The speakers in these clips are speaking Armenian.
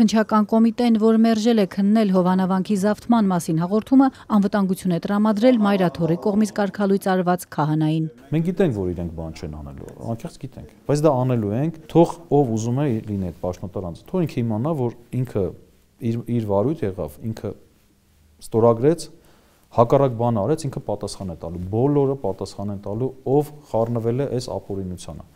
Քննչական կոմիտեն, որ մերժել է քննել Հովանավանքի զավթման մասին հաղորդումը, անվտանգություն է տրամադրել Մայրաթորի կողմից կարգալույծ արված քահանային։ Մենք գիտենք, որ իրենք բան չեն անելու, անկեղծ գիտենք, բայց դա անելու ենք, թող ով ուզում է լինի այդ պաշտոնատար անձը, թող ինքը իմանա, որ ինքը իր վարույթ եղավ, ինքը ստորագրեց, հակառակ բան արեց, ինքը պատասխան է տալու, բոլորը պատասխան են տալու, ով խառնվել է այս ապօրինությանը։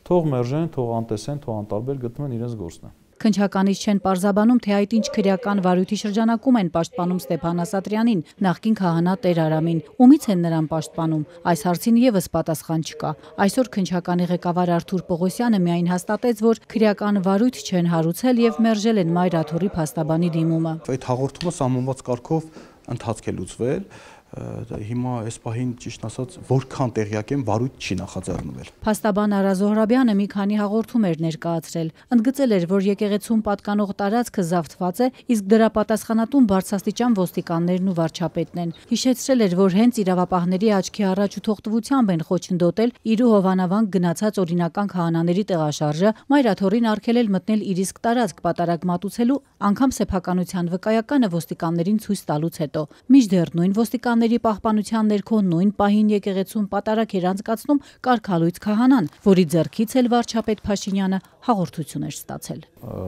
Թող մերժեն, թող անտեսեն, թող անտարբեր գտնեն իրենց գործն է։ Քննչականից չեն պարզաբանում, թե այդ ինչ քրեական վարույթի շրջանակում են պաշտպանում Ստեփան Ասատրյանին, նախկին քահանա Տեր Արամին, ումից են նրան պաշտպանում։ Այս հարցին եւս պատասխան չկա։ Այսօր քննչականի ղեկավար Արթուր Պողոսյանը միայն հաստատեց, որ քրեական վարույթ չեն հարուցել եւ մերժել են Մայրաթորի փաստաբանի դիմումը։ Այդ հաղորդումը սահմանված կարգով ընթացք է լուծվել։ Հիմա այս պահին ճիշտ ասած որքան տեղյակ եմ վարույթ չի նախաձեռնվել։ Փաստաբան Արա Զոհրաբյանը մի քանի հաղորդում էր ներկայացրել, ընդգծել էր, որ եկեղեցուն պատկանող տարածքը զավթված է, իսկ դրա պատասխանատուն բարձրաստիճան ոստիկաններն ու վարչապետն են։ Հիշեցրել էր, որ հենց իրավապահների աչքի առաջ ու թողտվությամբ են խոչընդոտել իր ու Հովանավանք գնացած օրինական քահանաների տեղաշարժը, Մայրաթորին արգելել մտնել իր իսկ տարածք պատարագ մատուցելու, անգամ սեփականության վկայականը ոստիկաններին ցույց տալուց հետո։ Մինչդեռ նույն ոստիկանների պահպանության ներքո նույն պահին եկեղեցուն պատարագ էր անցկացնում կարգալույծ քահանան, որի ձեռքից էլ վարչապետ Փաշինյանը հաղորդություն էր ստացել։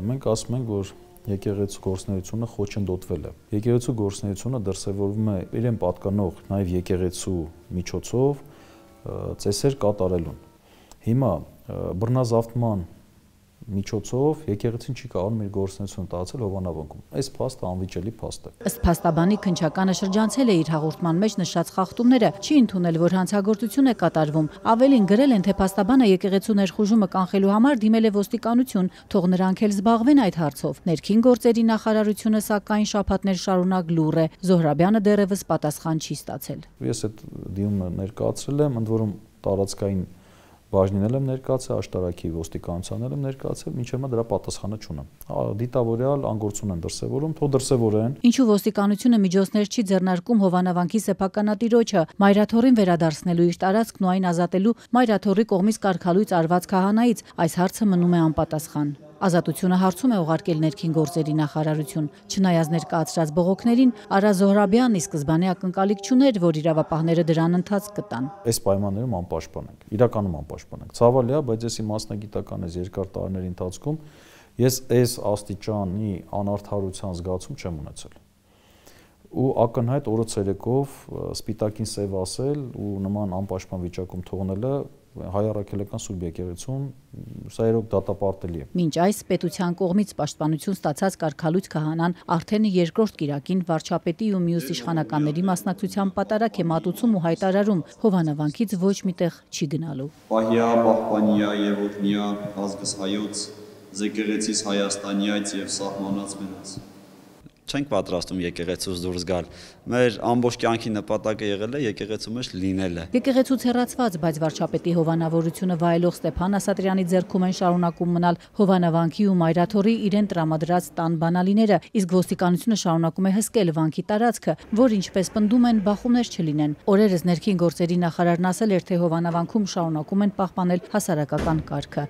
Մենք ասում ենք, որ եկեղեցու գործունեությունը խոչընդոտվել է։ Եկեղեցու գործունեությունը դրսևորվում է իրեն պատկանող նաև եկեղեցու միջոցով ծեսեր կատարելուն։ Հիմա բռնազավթման միջոցով եկեղեցին չի կարողանում իր գործունեությունը տարածել Հովանավանքում։ Այս փաստը անվիճելի փաստ է։ Ըստ փաստաբանի քննչականը շրջանցել է իր հաղորդման մեջ նշած խախտումները, չի ընդունել, որ հանցագործություն է կատարվում։ Ավելին գրել են, թե փաստաբանը եկեղեցու ներխուժումը կանխելու համար դիմել է ոստիկանություն, թող նրանք էլ զբաղվեն այդ հարցով։ Ներքին գործերի նախարարությունը սակայն շաբաթներ շարունակ լուռ է։ Զոհրաբյանը դեռևս պատասխան չի ստացել։ Ես այդ դիմումը ներկայացրել եմ, ընդ որում տարածքային բաժնին եմ ներկայացել, աշտարակի ոստիկանության եմ ներկայացել, մինչև հիմա դրա պատասխանը չունեմ։ Դիտավորյալ անգործություն են դրսևորում, թող դրսևորեն։ Ինչու ոստիկանությունը միջոցներ չի ձեռնարկում Հովանավանքի սեփականատիրոջը Մայրաթորին վերադարձնելու իր տարածքն ու այն ազատելու Մայրաթորի կողմից կարգալույծ արված քահանայից, այս հարցը մնում է անպատասխան։ Ազատությունը հարցում է ուղարկել ներքին գործերի նախարարություն։ Չնայած ներկայացրած բողոքներին, Արա Զոհրաբյանն ի սկզբանե ակնկալիք չուներ, որ իրավապահները դրան ընթացք կտան։ Այս պայմաններում անպաշտպան ենք, իրականում անպաշտպան ենք։ Ցավալի է, բայց եսի մասնագիտական այս երկար տարիների ընթացքում ես այս աստիճանի անարդարության զգացում չեմ ունեցել։ Ու ակնհայտ օրը ցերեկով սպիտակին սև ասել ու նման անպաշտպան վիճակում թողնելը հայ առաքելական Սուրբ եկեղեցում սա երբ դատապարտելի է։ Մինչ այս պետության կողմից պաշտպանություն ստացած կարգալույծ քահանան արդեն երկրորդ կիրակին վարչապետի ու մյուս իշխանականների մասնակցությամբ պատարագ է մատուցում ու հայտարարում Հովանավանքից ոչ միտեղ չի գնալու։ Պահյա, պահպանյա եւ օգնյա ազգս հայոց, եկեղեցիս Հայաստանյաց եւ սահմանած մնաց։ Չենք պատրաստում եկեղեցուց դուրս գալ։ Մեր ամբողջ կյանքի նպատակը եղել է եկեղեցու մեջ լինելը։ Եկեղեցուց հեռացված, բայց վարչապետի հովանավորությունը վայելող Ստեփան Ասատրյանի ձեռքում են շարունակում մնալ Հովանավանքի ու Մայրաթորի իրեն տրամադրած տան բանալիները, իսկ ոստիկանությունը շարունակում է հսկել վանքի տարածքը, որ ինչպես պնդում են, բախումներ չլինեն։ Օրերս ներքին գործերի նախարարն ասել էր, թե Հովանավանքում շարունակում են պահպանել հասարակական կարգը։